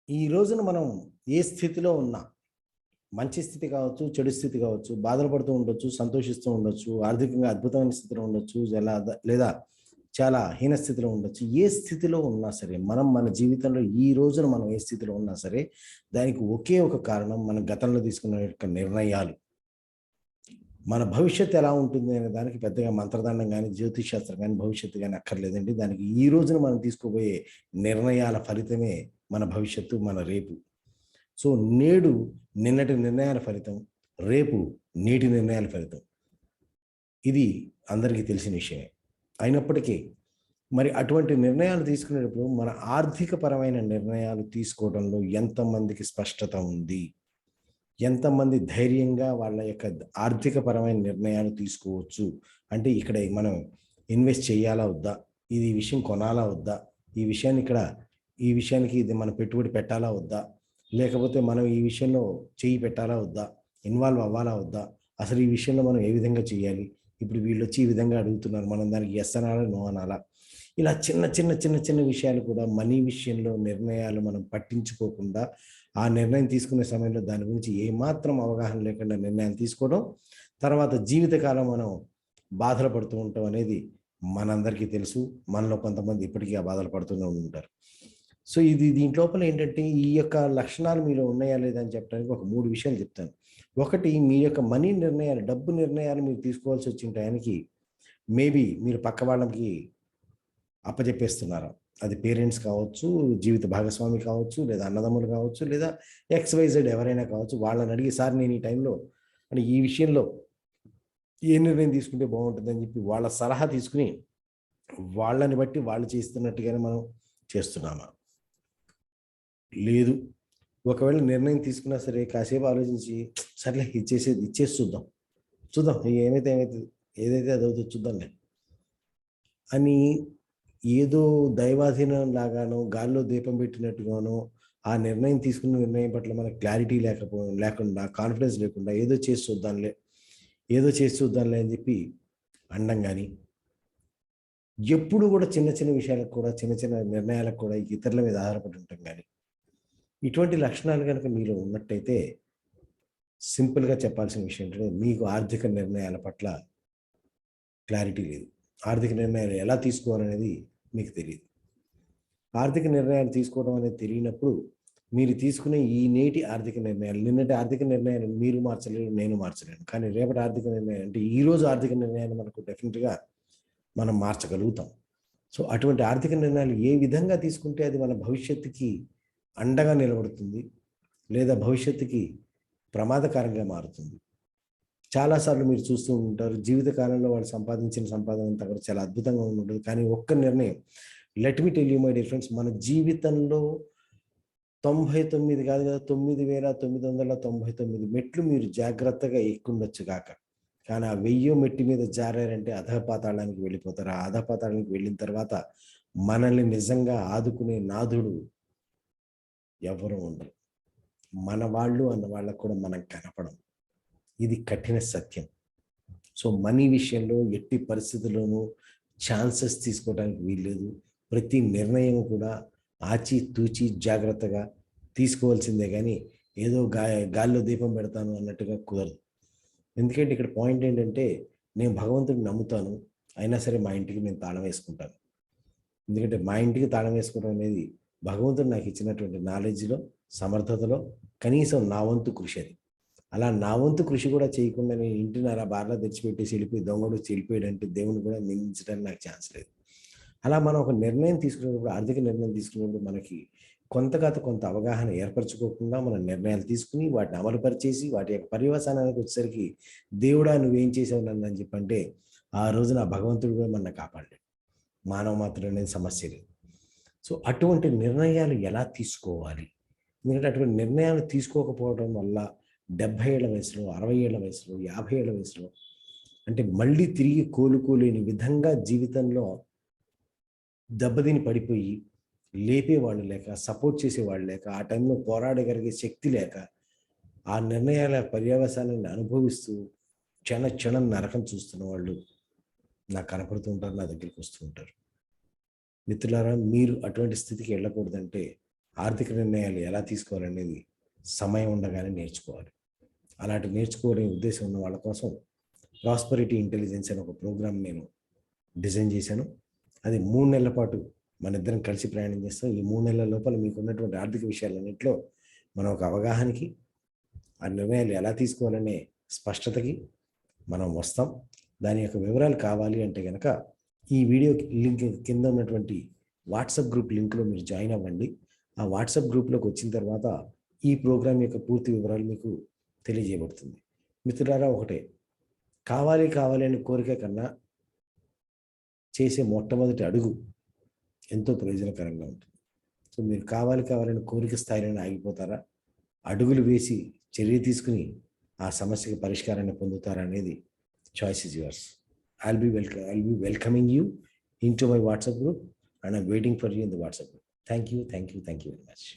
ఈ రోజున మనం ఏ స్థితిలో ఉన్నా, మంచి స్థితి కావచ్చు, చెడు స్థితి కావచ్చు, బాధలు పడుతూ ఉండొచ్చు, సంతోషిస్తూ ఉండొచ్చు, ఆర్థికంగా అద్భుతమైన స్థితిలో ఉండొచ్చు, లేదా చాలా హీన స్థితిలో ఉండొచ్చు. ఏ స్థితిలో ఉన్నా సరే, మనం మన జీవితంలో ఈ రోజున మనం ఏ స్థితిలో ఉన్నా సరే, దానికి ఒకే ఒక కారణం మన గతంలో తీసుకున్న యొక్క నిర్ణయాలు. మన భవిష్యత్తు ఎలా ఉంటుంది అనే దానికి పెద్దగా మంత్రదండం కానీ, జ్యోతిష్ శాస్త్రం కానీ, భవిష్యత్తు కానీ అక్కర్లేదండి. దానికి ఈ రోజున మనం తీసుకోబోయే నిర్ణయాల ఫలితమే మన భవిష్యత్తు, మన రేపు. సో నేడు నిన్నటి నిర్ణయాల ఫలితం, రేపు నేటి నిర్ణయాల ఫలితం. ఇది అందరికీ తెలిసిన విషయమే. అయినప్పటికీ మరి అటువంటి నిర్ణయాలు తీసుకునేటప్పుడు మన ఆర్థికపరమైన నిర్ణయాలు తీసుకోవడంలో ఎంతమందికి స్పష్టత ఉంది? ఎంతమంది ధైర్యంగా వాళ్ళ యొక్క ఆర్థికపరమైన నిర్ణయాలు తీసుకోవచ్చు? అంటే ఇక్కడ మనం ఇన్వెస్ట్ చేయాలా వద్దా? ఈ విషయం కొనాలా వద్దా? ఈ విషయానికి ఇది మనం పెట్టుబడి పెట్టాలా వద్దా? లేకపోతే మనం ఈ విషయంలో చెయ్యి పెట్టాలా వద్దా? ఇన్వాల్వ్ అవ్వాలా వద్దా? అసలు ఈ విషయంలో మనం ఏ విధంగా చేయాలి? ఇప్పుడు వీళ్ళొచ్చి ఈ విధంగా అడుగుతున్నారు. మనం దానికి యెస్ అనాలా? నో అనాలా? ఇలా చిన్న విషయాలు కూడా మనీ విషయంలో నిర్ణయాలు మనం పట్టించుకోకుండా, ఆ నిర్ణయం తీసుకునే సమయంలో దాని గురించి ఏమాత్రం అవగాహన లేకుండా నిర్ణయాలు తీసుకోవడం, తర్వాత జీవితకాలం మనం బాధలు పడుతూ ఉంటాం అనేది మనందరికీ తెలుసు. మనలో కొంతమంది ఇప్పటికీ ఆ బాధలు పడుతూనే ఉంటారు. సో దీంట్లోపల ఏంటంటే, ఈ యొక్క లక్షణాలు మీలో ఉన్నాయా లేదా అని చెప్పడానికి ఒక 3 విషయాలు చెప్తాను. ఒకటి, మీ యొక్క మనీ నిర్ణయాలు, డబ్బు నిర్ణయాలు మీరు తీసుకోవాల్సి వచ్చిన టయానికి మేబీ మీరు పక్క వాళ్ళకి అప్పజెప్పేస్తున్నారు. అది పేరెంట్స్ కావచ్చు, జీవిత భాగస్వామి కావచ్చు, లేదా అన్నదమ్ములు కావచ్చు, లేదా XYZ ఎవరైనా కావచ్చు. వాళ్ళని అడిగి, సార్ నేను ఈ టైంలో అంటే ఈ విషయంలో ఏ నిర్ణయం తీసుకుంటే బాగుంటుందని చెప్పి వాళ్ళ సలహా తీసుకుని, వాళ్ళని బట్టి వాళ్ళు చేస్తున్నట్టుగానే మనం చేస్తున్నామా? లేదు, ఒకవేళ నిర్ణయం తీసుకున్నా సరే కాసేపు ఆలోచించి, సర్లే ఇచ్చేసి చూద్దాం, ఏమైతే ఏదైతే అది అవుతుందో చూద్దాంలే అని ఏదో దైవాధీనం లాగానో, గాల్లో దీపం పెట్టినట్టుగానో, ఆ నిర్ణయం తీసుకున్న నిర్ణయం పట్ల మనకు క్లారిటీ లేకుండా, కాన్ఫిడెన్స్ లేకుండా ఏదో చేసి చూద్దాంలే అని చెప్పి అనడం కానీ, ఎప్పుడు కూడా చిన్న విషయాలకు కూడా, చిన్న నిర్ణయాలకు కూడా ఇతరుల మీద ఆధారపడి ఉంటాం కానీ, ఇటువంటి లక్షణాలు కనుక మీలో ఉన్నట్టయితే సింపుల్గా చెప్పాల్సిన విషయం ఏంటంటే, మీకు ఆర్థిక నిర్ణయాల పట్ల క్లారిటీ లేదు. ఆర్థిక నిర్ణయాలు ఎలా తీసుకోవాలనేది మీకు తెలియదు. ఆర్థిక నిర్ణయాలు తీసుకోవడం అనేది తెలియనప్పుడు, మీరు తీసుకునే ఈ నేటి ఆర్థిక నిర్ణయాలు, నిన్నటి ఆర్థిక నిర్ణయాలు మీరు మార్చలేరు, నేను మార్చలేను. కానీ రేపటి ఆర్థిక నిర్ణయాలు, అంటే ఈరోజు ఆర్థిక నిర్ణయాలు మనకు డెఫినెట్గా మనం మార్చగలుగుతాం. సో అటువంటి ఆర్థిక నిర్ణయాలు ఏ విధంగా తీసుకుంటే అది మన భవిష్యత్తుకి అండగా నిలబడుతుంది, లేదా భవిష్యత్తుకి ప్రమాదకరంగా మారుతుంది. చాలాసార్లు మీరు చూస్తూ ఉంటారు, జీవితకాలంలో వాళ్ళు సంపాదించిన సంపాదన అంతా కూడా చాలా అద్భుతంగా ఉంటుంది. కానీ ఒక్క నిర్ణయం, let me tell you my dear friends, మన జీవితంలో 99 కాదు కదా, 9999 మెట్లు మీరు జాగ్రత్తగా ఎక్కుండొచ్చు కాక, కానీ ఆ 1000వ మెట్టి మీద జారారంటే అధపాతాళానికి వెళ్ళిపోతారు. ఆ అధపాతాళానికి వెళ్ళిన తర్వాత మనల్ని నిజంగా ఆదుకునే నాథుడు ఎవరు ఉండరు. మన వాళ్ళు అన్న వాళ్ళకు కూడా మనం కనపడం. ఇది కఠిన సత్యం. సో మనీ విషయంలో ఎట్టి పరిస్థితుల్లోనూ ఛాన్సెస్ తీసుకోవడానికి వీల్లేదు. ప్రతి నిర్ణయం కూడా ఆచితూచి జాగ్రత్తగా తీసుకోవాల్సిందే, కానీ ఏదో గాల్లో దీపం పెడతాను అన్నట్టుగా కుదరదు. ఎందుకంటే ఇక్కడ పాయింట్ ఏంటంటే, నేను భగవంతుడిని నమ్ముతాను, అయినా సరే మా ఇంటికి నేను తాళం వేసుకుంటాను. ఎందుకంటే మా ఇంటికి తాళం వేసుకోవడం అనేది భగవంతుడు నాకు ఇచ్చినటువంటి నాలెడ్జ్లో, సమర్థతలో కనీసం నా వంతు కృషి అది. అలా నా వంతు కృషి కూడా చేయకుండా నేను ఇంటిని అలా బార్లా తెచ్చిపెట్టేసి వెళ్ళిపోయి దొంగడు వెళ్ళిపోయాడంటే దేవుని కూడా నిందించడానికి నాకు ఛాన్స్ లేదు. అలా మనం ఒక నిర్ణయం తీసుకునేటప్పుడు, ఆర్థిక నిర్ణయం తీసుకునేటప్పుడు మనకి కొంత అవగాహన ఏర్పరచుకోకుండా మనం నిర్ణయాలు తీసుకుని వాటిని అమలుపరిచేసి వాటి యొక్క పర్యవసానానికి వచ్చేసరికి, దేవుడా నువ్వేం చేసావు నన్ను అని చెప్పంటే, ఆ రోజు నా భగవంతుడు కూడా మన కాపాడలేడు. మానవ మాత్రం అనేది సమస్య లేదు. సో అటువంటి నిర్ణయాలు ఎలా తీసుకోవాలి? ఎందుకంటే అటువంటి నిర్ణయాలు తీసుకోకపోవడం వల్ల 70 ఏళ్ల వయసులో, 60 ఏళ్ల వయసులో, 50 ఏళ్ల వయసులో, అంటే మళ్ళీ తిరిగి కోలుకోలేని విధంగా జీవితంలో దెబ్బతిని పడిపోయి, లేపేవాళ్ళు లేక, సపోర్ట్ చేసేవాళ్ళు లేక, ఆ టైంలో పోరాడగలిగే శక్తి లేక, ఆ నిర్ణయాల పర్యవసానాన్ని అనుభవిస్తూ క్షణం నరకం చూస్తున్న వాళ్ళు నాకు కనపడుతూ ఉంటారు, నా దగ్గరికి వస్తూ ఉంటారు. మిత్రులారా, మీరు అటువంటి స్థితికి వెళ్ళకూడదంటే ఆర్థిక నిర్ణయాలు ఎలా తీసుకోవాలనేది సమయం ఉండగానే నేర్చుకోవాలి. అలాంటి నేర్చుకోవడం ఉద్దేశం ఉన్న వాళ్ళ కోసం ప్రాస్పరిటీ ఇంటెలిజెన్స్ అనే ఒక ప్రోగ్రామ్ నేను డిజైన్ చేశాను. అది 3 నెలల పాటు మన ఇద్దరం కలిసి ప్రయాణం చేస్తాం. ఈ 3 నెలల లోపల మీకు ఉన్నటువంటి ఆర్థిక విషయాలన్నింటిలో మనం ఒక అవగాహనకి, ఆ నిర్ణయాలు ఎలా తీసుకోవాలనే స్పష్టతకి మనం వస్తాం. దాని యొక్క వివరాలు కావాలి అంటే కనుక ఈ వీడియో లింక్ కింద ఉన్నటువంటి వాట్సాప్ గ్రూప్ లింక్లో మీరు జాయిన్ అవ్వండి. ఆ వాట్సాప్ గ్రూప్లోకి వచ్చిన తర్వాత ఈ ప్రోగ్రామ్ యొక్క పూర్తి వివరాలు మీకు తెలియజేయబడుతుంది. మిత్రులారా, ఒకటే, కావాలి అనే కోరిక కన్నా చేసే మొట్టమొదటి అడుగు ఎంతో ప్రయోజనకరంగా ఉంటుంది. సో మీరు కావాలని కోరిక స్థాయిలోనే ఆగిపోతారా, అడుగులు వేసి చర్య తీసుకుని ఆ సమస్యకి పరిష్కారాన్ని పొందుతారా అనేది choice is yours. I'll be welcoming you into my WhatsApp group, and I'm waiting for you in the WhatsApp group. Thank you very much.